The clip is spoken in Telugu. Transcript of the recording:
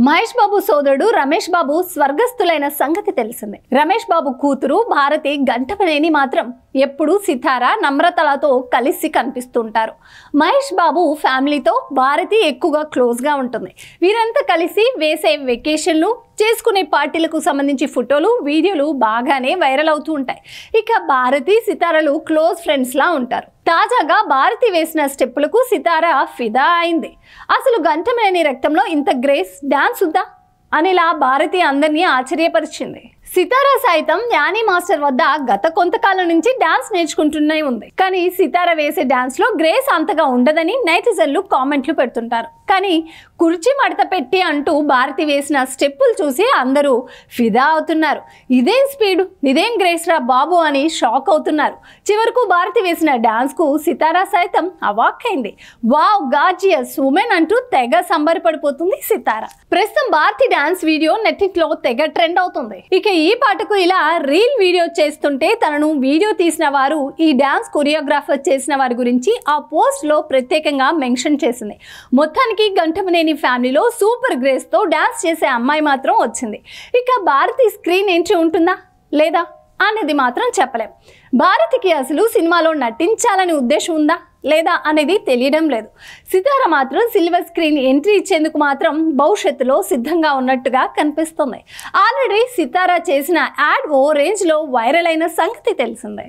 మహేష్ బాబు సోదరుడు రమేష్ బాబు స్వర్గస్థులైన సంగతి తెలిసిందే. రమేష్ బాబు కూతురు భారతి గంటమనేని మాత్రం ఎప్పుడు సితార నమ్రతలతో కలిసి కనిపిస్తుంటారు. మహేష్ బాబు ఫ్యామిలీతో భారతి ఎక్కువగా క్లోజ్గా ఉంటుంది. వీరంతా కలిసి వేసే వెకేషన్లు, చేసుకునే పార్టీలకు సంబంధించి ఫోటోలు, వీడియోలు బాగానే వైరల్ అవుతూ ఉంటాయి. ఇక భారతి సితారలు క్లోజ్ ఫ్రెండ్స్ లా ఉంటారు. తాజాగా భారతి వేసిన స్టెప్పులకు సితార ఫిదా అయింది. అసలు గంటమనేని రక్తంలో ఇంత గ్రేస్ డాన్స్ ఉందా అనిలా భారతి అందరినీ ఆశ్చర్యపరిచింది. సితార సైతం యానీ మాస్టర్ వద్ద గత కొంతకాలం నుంచి డాన్స్ నేర్చుకుంటూనే ఉంది. కానీ సితార వేసే డాన్స్ లో గ్రేస్ అంతగా ఉండదని నెటిజన్లు కామెంట్లు పెడుతుంటారు. కానీ కుర్చీ మడత పెట్టి అంటూ భారతి వేసిన స్టెప్పులు చూసి అందరూ ఫిదా అవుతున్నారు. ఇదేం స్పీడు, ఇదేం గ్రేస్ రా బాబు అని షాక్ అవుతున్నారు. చివరకు భారతి వేసిన డాన్స్ కు సితార సైతం అవాక్కైంది. వావ్, గార్జియస్ ఉమెన్ అంటూ తెగ సంబరపడిపోతుంది సితార. ప్రస్తుతం భారతి డాన్స్ వీడియో నెట్టింట్లో తెగ ట్రెండ్ అవుతుంది. ఇక ఈ పాటకు ఇలా రీల్ వీడియో చేస్తుంటే తనను వీడియో తీసిన వారు ఈ డాన్స్ కొరియోగ్రాఫర్ చేసిన వారి గురించి ఆ పోస్ట్ లో ప్రత్యేకంగా మెన్షన్ చేసింది. మొత్తానికి గంటమనేని ఫ్యామిలీలో సూపర్ గ్రేస్ తో డాన్స్ చేసే అమ్మాయి మాత్రం వచ్చింది. ఇక భారతి స్క్రీన్ ఎంట్రీ ఉంటుందా లేదా అనేది మాత్రం చెప్పలేం. భారతికి అసలు సినిమాలో నటించాలని ఉద్దేశం ఉందా లేదా అనేది తెలియడం లేదు. సితార మాత్రం సిల్వర్ స్క్రీన్ ఎంట్రీ ఇచ్చేందుకు మాత్రం భవిష్యత్తులో సిద్ధంగా ఉన్నట్టుగా కనిపిస్తుంది. ఆల్రెడీ సితార చేసిన యాడ్ ఓ రేంజ్ లో వైరల్ అయిన సంగతి తెలిసిందే.